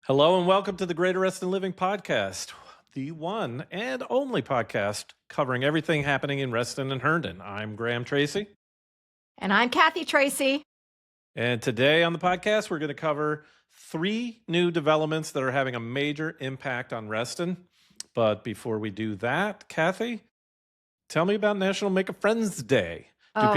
Hello and welcome to the Greater Reston Living Podcast, the one and only podcast covering everything happening in Reston and Herndon. I'm Graham Tracey. And I'm Kathy Tracey. And today on the podcast, we're going to cover 3 new developments that are having a major impact on Reston. But before we do that, Kathy, tell me about National Make a Friends Day. Are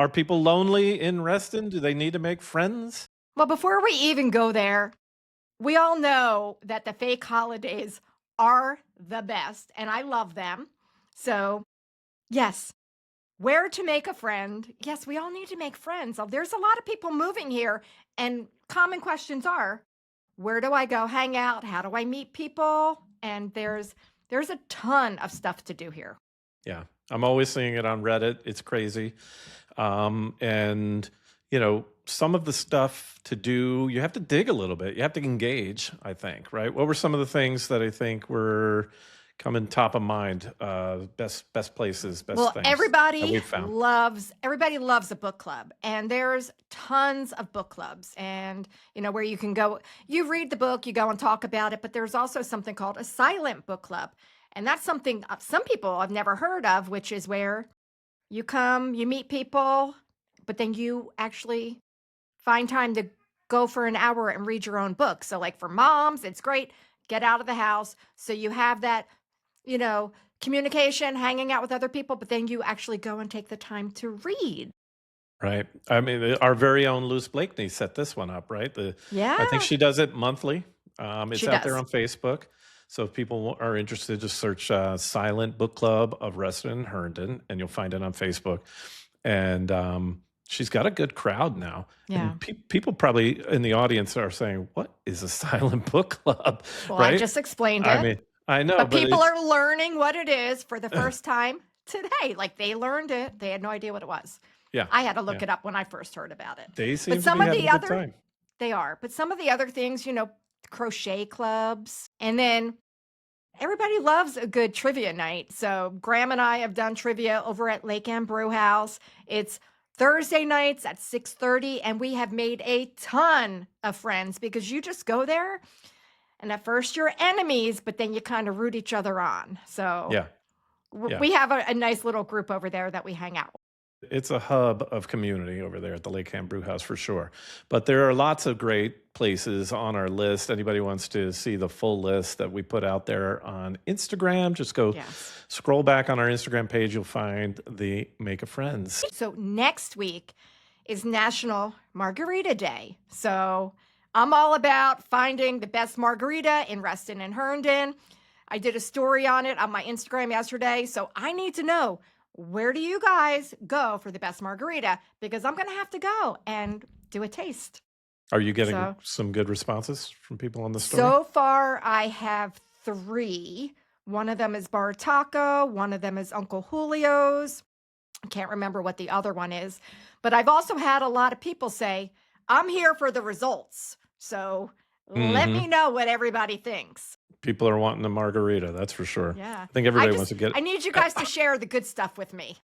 people lonely in Reston? Do they need to make friends? Well, before we even go there, we all know that the fake holidays are the best, and I love them. So, yes, where to make a friend. Yes, we all need to make friends. There's a lot of people moving here, and common questions are, where do I go hang out? How do I meet people? And there's a ton of stuff to do here. Yeah, I'm always seeing it on Reddit. It's crazy. And, you know, some of the stuff to do, you have to dig a little bit. You have to engage, I think, right? What were some of the things that I think were coming top of mind? Best places, best things everybody loves a book club, and there's tons of book clubs, and where you can go, you read the book, you go and talk about it, but there's also something called a silent book club, and that's something some people have never heard of, which is where you come, you meet people, but then you actually find time to go for an hour and read your own book. So like for moms, it's great. Get out of the house. So you have that, communication, hanging out with other people, but then you actually go and take the time to read. Right. I mean, our very own Luce Blakeney set this one up, right? I think she does it monthly. It's out there on Facebook. So if people are interested, just search Silent Book Club of Reston and Herndon, and you'll find it on Facebook. And she's got a good crowd now. Yeah. And people probably in the audience are saying, what is a silent book club? Well, right? I just explained it. I mean, I know. But people are learning what it is for the first time today. Like they learned it. They had no idea what it was. Yeah. I had to look it up when I first heard about it. They seem to be having a good time. They are. But some of the other things, crochet clubs. And then everybody loves a good trivia night. So Graham and I have done trivia over at Lake Ann Brew House. It's Thursday nights at 6:30, and we have made a ton of friends because you just go there, and at first you're enemies, but then you kind of root each other on. So we have a nice little group over there that we hang out with. It's a hub of community over there at the Lake Ann Brew House for sure. But there are lots of great places on our list. Anybody wants to see the full list that we put out there on Instagram, just go scroll back on our Instagram page. You'll find the Make a Friends. So next week is National Margarita Day. So I'm all about finding the best margarita in Reston and Herndon. I did a story on it on my Instagram yesterday. So I need to know, where do you guys go for the best margarita? Because I'm going to have to go and do a taste. Are you getting some good responses from people on the story? So far, I have 3. One of them is Bar Taco. One of them is Uncle Julio's. I can't remember what the other one is. But I've also had a lot of people say, I'm here for the results. So let me know what everybody thinks. People are wanting a margarita, that's for sure. Yeah. I think everybody wants to get it. I need you guys to share the good stuff with me.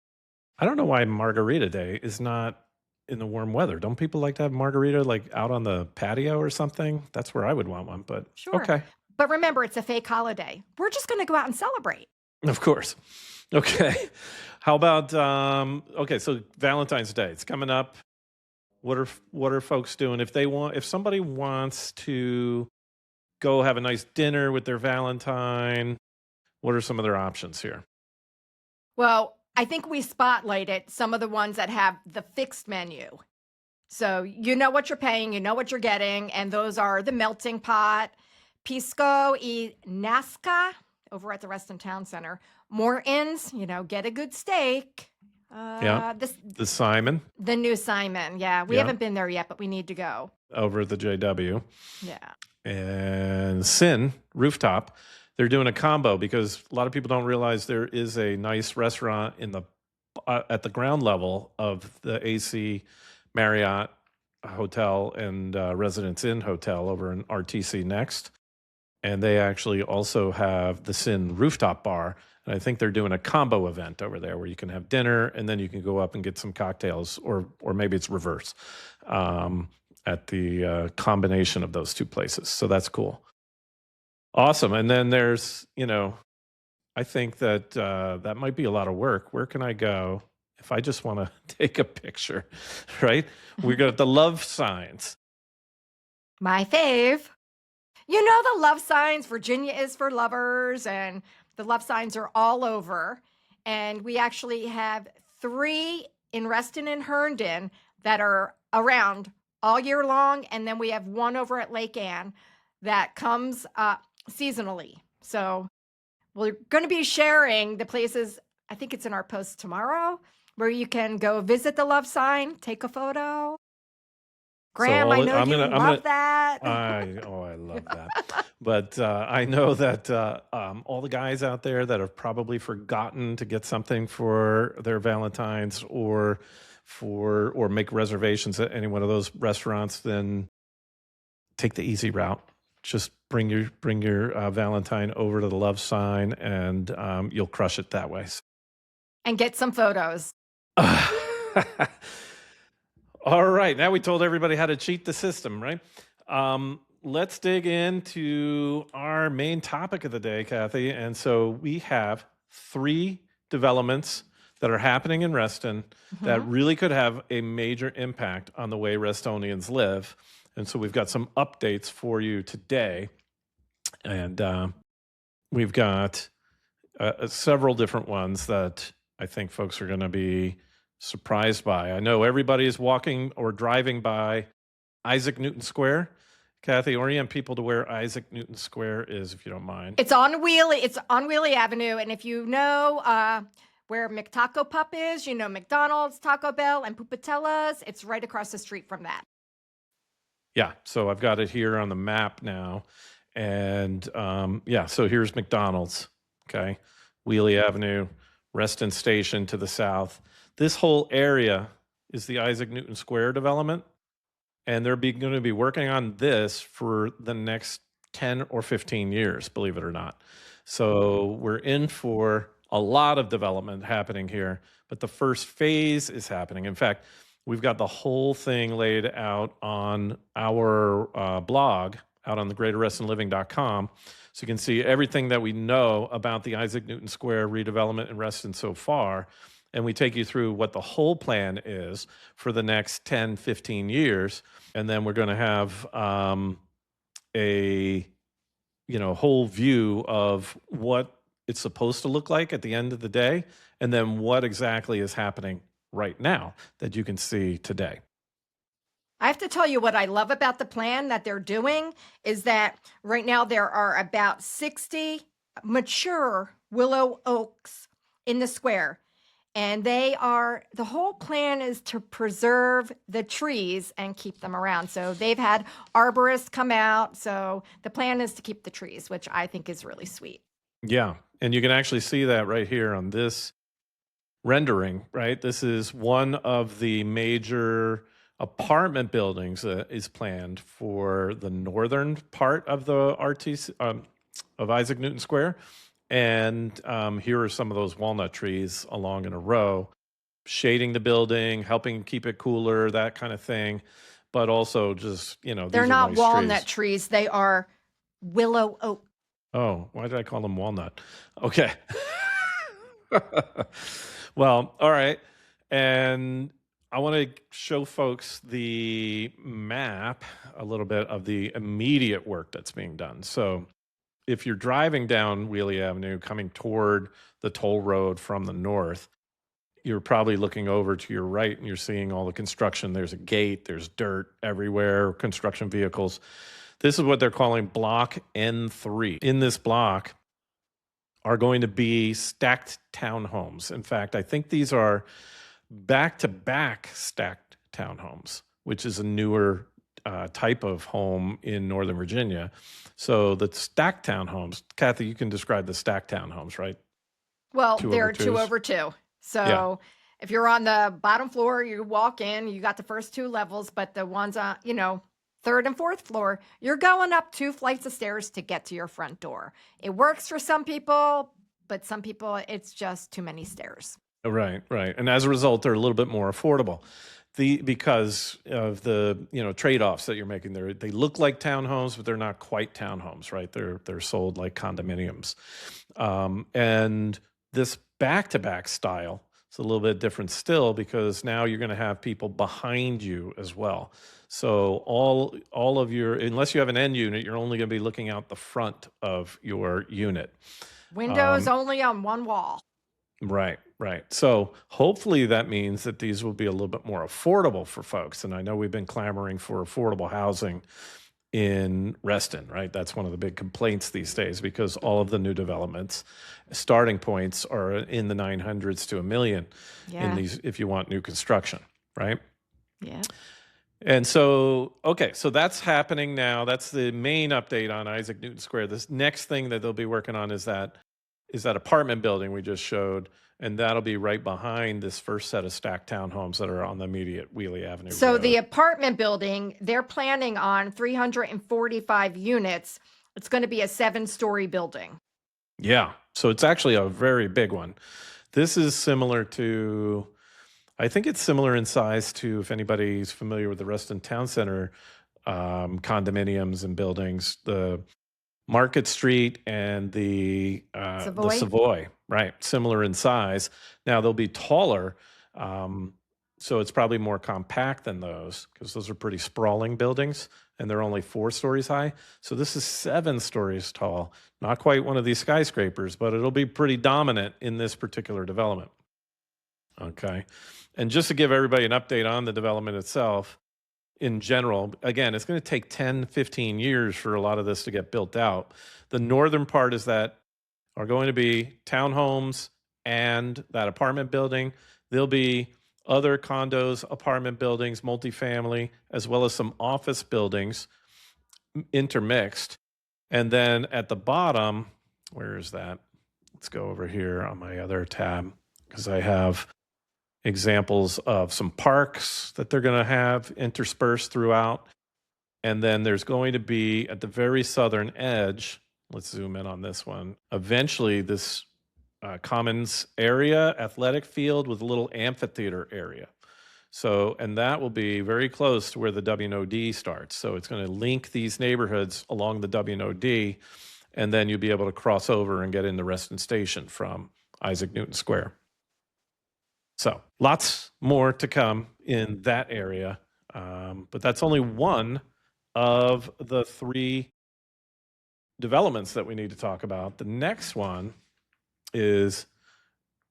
I don't know why Margarita Day is not in the warm weather. Don't people like to have margarita like out on the patio or something? That's where I would want one, but sure. Okay. But remember, it's a fake holiday. We're just going to go out and celebrate. Of course. Okay. How about, so Valentine's Day, it's coming up. What are folks doing? If somebody wants to go have a nice dinner with their Valentine, what are some of their options here? Well, I think we spotlighted some of the ones that have the fixed menu. So you know what you're paying, you know what you're getting, and those are the Melting Pot, Pisco y Nazca over at the Reston Town Center. Morton's, get a good steak. The Simon. The new Simon, we haven't been there yet, but we need to go. Over at the JW. Yeah. And Sin Rooftop, they're doing a combo because a lot of people don't realize there is a nice restaurant at the ground level of the AC Marriott Hotel and Residence Inn Hotel over in RTC Next. And they actually also have the Sin Rooftop Bar. And I think they're doing a combo event over there where you can have dinner and then you can go up and get some cocktails, or maybe it's reverse, at the combination of those two places. So that's cool. Awesome. And then there's, I think that that might be a lot of work. Where can I go if I just want to take a picture, right? We got the love signs. My fave. You know the love signs, Virginia is for lovers, and the love signs are all over. And we actually have 3 in Reston and Herndon that are around all year long. And then we have 1 over at Lake Anne that comes seasonally. So we're going to be sharing the places. I think it's in our post tomorrow where you can go visit the love sign, take a photo. Graham, I know you love that. I love that. But I know that all the guys out there that have probably forgotten to get something for their Valentines or make reservations at any one of those restaurants, then take the easy route. Just bring your Valentine over to the love sign, and you'll crush it that way. And get some photos. All right. Now we told everybody how to cheat the system, right? Let's dig into our main topic of the day, Kathy. And so we have 3 developments that are happening in Reston that really could have a major impact on the way Restonians live. And so we've got some updates for you today. And we've got several different ones that I think folks are going to be surprised by. I know everybody is walking or driving by Isaac Newton Square. Kathy, orient people to where Isaac Newton Square is, if you don't mind. It's on Wheelie Avenue. And if you know where McTaco Pup is, you know McDonald's, Taco Bell, and Pupatella's, it's right across the street from that. Yeah, so I've got it here on the map now. And so here's McDonald's, okay? Wheelie Avenue, Reston Station to the south. This whole area is the Isaac Newton Square development, and they're going to be working on this for the next 10 or 15 years, believe it or not. So we're in for a lot of development happening here, but the first phase is happening. In fact, we've got the whole thing laid out on our blog, out on the greaterrestonliving.com. So you can see everything that we know about the Isaac Newton Square redevelopment in Reston so far. And we take you through what the whole plan is for the next 10, 15 years. And then we're going to have a whole view of what it's supposed to look like at the end of the day, and then what exactly is happening right now that you can see today. I have to tell you what I love about the plan that they're doing is that right now there are about 60 mature willow oaks in the square. And the whole plan is to preserve the trees and keep them around. So they've had arborists come out. So the plan is to keep the trees, which I think is really sweet. Yeah. And you can actually see that right here on this rendering, right? This is one of the major apartment buildings that is planned for the northern part of the RTC, of Isaac Newton Square. And here are some of those walnut trees along in a row, shading the building, helping keep it cooler, that kind of thing. But also just, they're not nice walnut trees. They are willow oak. Oh, why did I call them walnut? Okay. Well, all right. And I want to show folks the map, a little bit of the immediate work that's being done. So if you're driving down Wheelie Avenue, coming toward the toll road from the north, you're probably looking over to your right and you're seeing all the construction. There's a gate, there's dirt everywhere, construction vehicles. This is what they're calling Block N3. In this block are going to be stacked townhomes. In fact, I think these are back-to-back stacked townhomes, which is a newer type of home in Northern Virginia. So the stacked townhomes, Kathy, you can describe the stacked townhomes, right? Well, they're 2 over 2. So if you're on the bottom floor, you walk in, you got the first 2 levels, but the ones on, 3rd and 4th floor, you're going up 2 flights of stairs to get to your front door. It works for some people, but some people, it's just too many stairs. Right. And as a result, they're a little bit more affordable. because of the trade-offs that you're making there. They look like townhomes, but they're not quite townhomes, right? They're sold like condominiums. And this back-to-back style is a little bit different still, because now you're going to have people behind you as well. So all of your, unless you have an end unit, you're only going to be looking out the front of your unit. Windows Um, only on one wall. Right, right. So hopefully that means that these will be a little bit more affordable for folks. And I know we've been clamoring for affordable housing in Reston, right? That's one of the big complaints these days, because all of the new developments starting points are in the 900s to a million in Yeah. these, if you want new construction, right? Yeah. And so, okay, so that's happening now. That's the main update on Isaac Newton Square. This next thing that they'll be working on is that apartment building we just showed, and that'll be right behind this first set of stacked townhomes that are on the immediate Wheelie Avenue So Road. the apartment building, they're planning on 345 units. It's going to be a 7-story building. Yeah, so it's actually a very big one. This is similar to, I think it's similar in size to, if anybody's familiar with the Reston Town Center condominiums and buildings, the Market Street and the Savoy. Savoy, right? Similar in size. Now they'll be taller, so it's probably more compact than those, because those are pretty sprawling buildings, and they're only 4 stories high. So this is 7 stories tall. Not quite one of these skyscrapers, but it'll be pretty dominant in this particular development. Okay, and just to give everybody an update on the development itself, in general, again, it's going to take 10, 15 years for a lot of this to get built out. The northern part is that are going to be townhomes and that apartment building. There'll be other condos, apartment buildings, multifamily, as well as some office buildings intermixed. And then at the bottom, where is that? Let's go over here on my other tab, because I have examples of some parks that they're going to have interspersed throughout. And then there's going to be at the very southern edge, let's zoom in on this one, eventually this commons area, athletic field with a little amphitheater area. So, and that will be very close to where the WNOD starts. So it's going to link these neighborhoods along the WNOD, and then you'll be able to cross over and get into Reston Station from Isaac Newton Square. So lots more to come in that area. But that's only one of the 3 developments that we need to talk about. The next one is,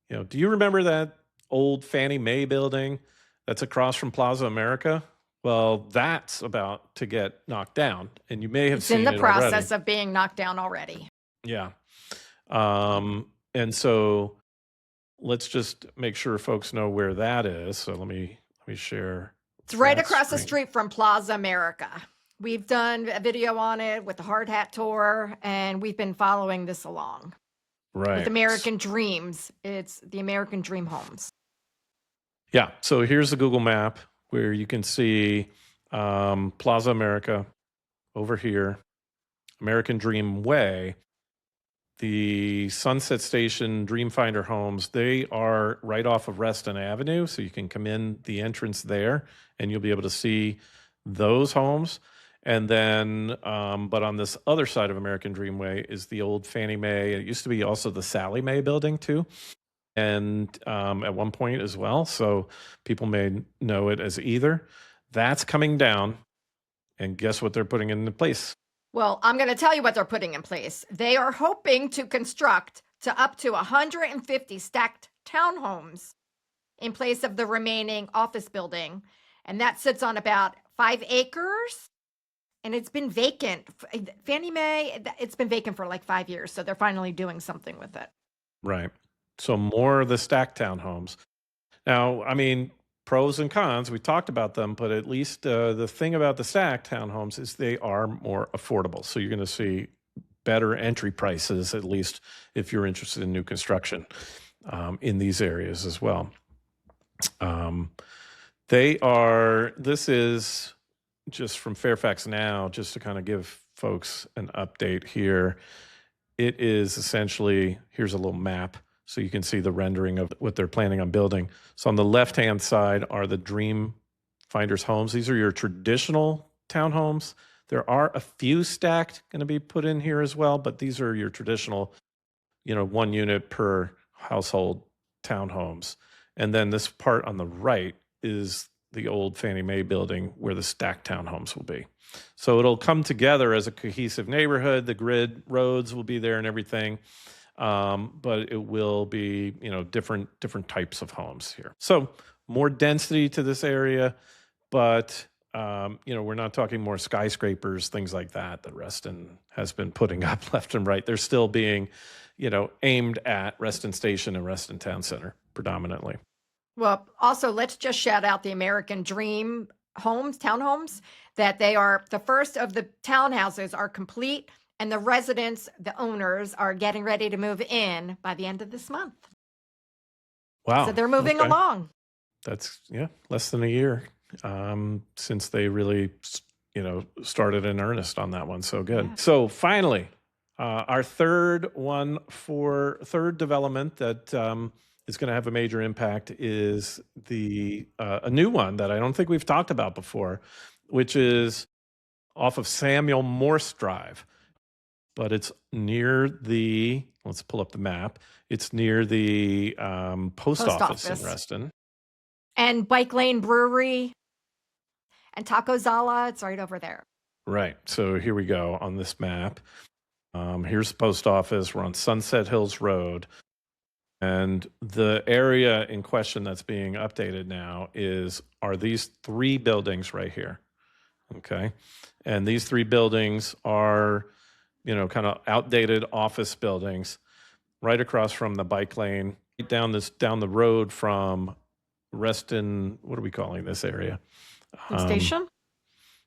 do you remember that old Fannie Mae building that's across from Plaza America? Well, that's about to get knocked down, and you may have It's seen in the it process already. of being knocked down already. Yeah. And so let's just make sure folks know where that is. So let me share. It's right that across the screen. street from Plaza America. We've done a video on it with the Hard Hat Tour, and we've been following this along. Right. With American Dreams. It's the American Dream Homes. Yeah. So here's the Google map where you can see Plaza America over here, American Dream Way. The Sunset Station Dreamfinder homes, they are right off of Reston Avenue, so you can come in the entrance there, and you'll be able to see those homes. And then, but on this other side of American Dreamway is the old Fannie Mae. It used to be also the Sallie Mae building too, and at one point as well. So people may know it as either. That's coming down, and guess what they're putting into place? Well, I'm going to tell you what they're putting in place. They are hoping to construct to up to 150 stacked townhomes in place of the remaining office building. And that sits on about 5 acres. And it's been vacant. Fannie Mae, it's been vacant for like 5 years. So they're finally doing something with it. Right. So more of the stacked townhomes. Now, I mean, pros and cons, we talked about them, but at least the thing about the stacked townhomes is they are more affordable. So you're going to see better entry prices, at least if you're interested in new construction in these areas as well. This is just from Fairfax Now, just to kind of give folks an update here. It is essentially, here's a little map so you can see the rendering of what they're planning on building. So on the left-hand side are the Dream Finders Homes. These are your traditional townhomes. There are a few stacked going to be put in here as well, but these are your traditional, 1 unit per household townhomes. And then this part on the right is the old Fannie Mae building where the stacked townhomes will be. So it'll come together as a cohesive neighborhood. The grid roads will be there and everything. But it will be, different types of homes here. So more density to this area, but we're not talking more skyscrapers, things like that Reston has been putting up left and right. They're still being, aimed at Reston Station and Reston Town Center predominantly. Well, also, let's just shout out the American Dream homes, townhomes, that they are the first of the townhouses are complete, and the residents, the owners, are getting ready to move in by the end of this month. Wow. So they're moving along. That's, less than a year since they really, started in earnest on that one. So good. Yeah. So finally, our third development that is going to have a major impact is a new one that I don't think we've talked about before, which is off of Samuel Morse Drive. But it's near let's pull up the map. It's near the post office in Reston. And Bike Lane Brewery and Taco Zala, it's right over there. Right. So here we go on this map. Here's the post office. We're on Sunset Hills Road. And the area in question that's being updated now are these 3 buildings right here. Okay. And these 3 buildings are, kind of outdated office buildings right across from the bike lane, down the road from Reston. What are we calling this area? Station?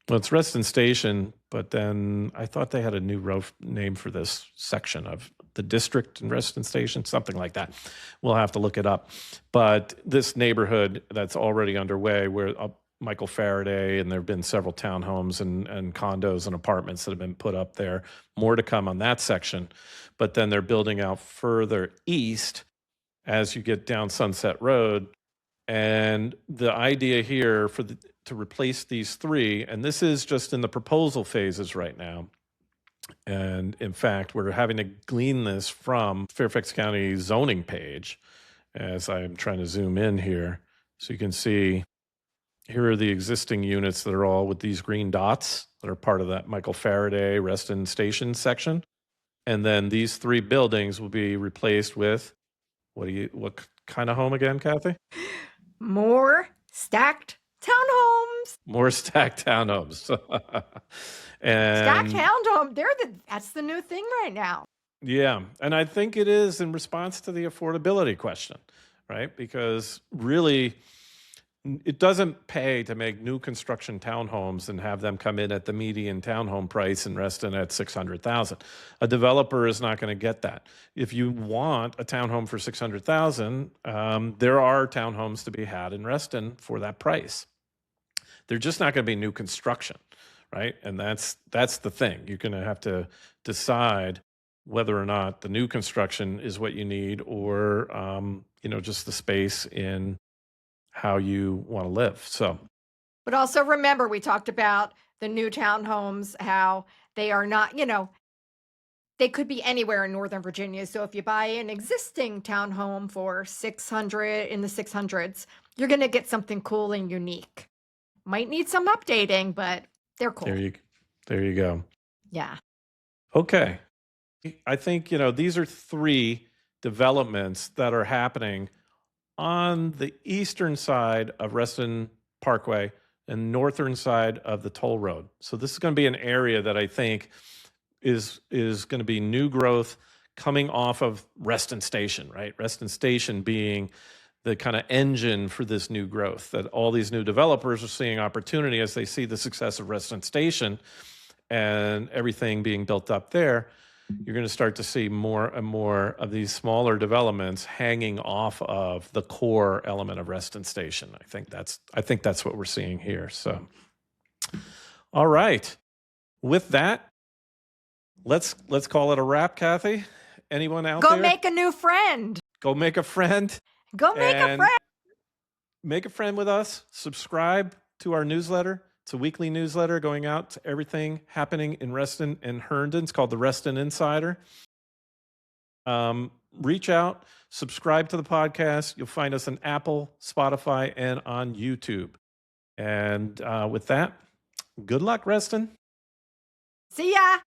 Well, it's Reston Station, but then I thought they had a new name for this section of the district in Reston Station, something like that. We'll have to look it up. But this neighborhood that's already underway where Michael Faraday, and there have been several townhomes and condos and apartments that have been put up there. More to come on that section. But then they're building out further east as you get down Sunset Road. And the idea here to replace these 3, and this is just in the proposal phases right now. And in fact, we're having to glean this from Fairfax County zoning page as I'm trying to zoom in here. So you can see here are the existing units that are all with these green dots that are part of that Michael Faraday Reston Station section. And then these 3 buildings will be replaced with, what kind of home again, Kathy? More stacked townhomes. More stacked townhomes. And stacked townhome, that's the new thing right now. Yeah, and I think it is in response to the affordability question, right? Because really, it doesn't pay to make new construction townhomes and have them come in at the median townhome price in Reston at $600,000. A developer is not going to get that. If you want a townhome for $600,000, there are townhomes to be had in Reston for that price. They're just not going to be new construction, right? And that's the thing. You're going to have to decide whether or not the new construction is what you need, or just the space in how you want to live. So, but also remember, we talked about the new townhomes, how they are not, they could be anywhere in Northern Virginia. So if you buy an existing townhome for $600 in the 600s, you're going to get something cool and unique. Might need some updating, but they're cool. There you go. Yeah. Okay. I think, these are 3 developments that are happening on the eastern side of Reston Parkway and northern side of the toll road. So this is going to be an area that I think is going to be new growth coming off of Reston Station, right? Reston Station being the kind of engine for this new growth, that all these new developers are seeing opportunity as they see the success of Reston Station and everything being built up there. You're going to start to see more and more of these smaller developments hanging off of the core element of Reston Station. I think that's what we're seeing here. So, all right. With that, let's call it a wrap, Kathy. Anyone out there? Go make a new friend. Go make a friend. Go make a friend. Make a friend with us. Subscribe. to our newsletter. It's a weekly newsletter going out to everything happening in Reston and Herndon. It's called the Reston Insider. Reach out, subscribe to the podcast. You'll find us on Apple, Spotify, and on YouTube. And with that, good luck, Reston. See ya.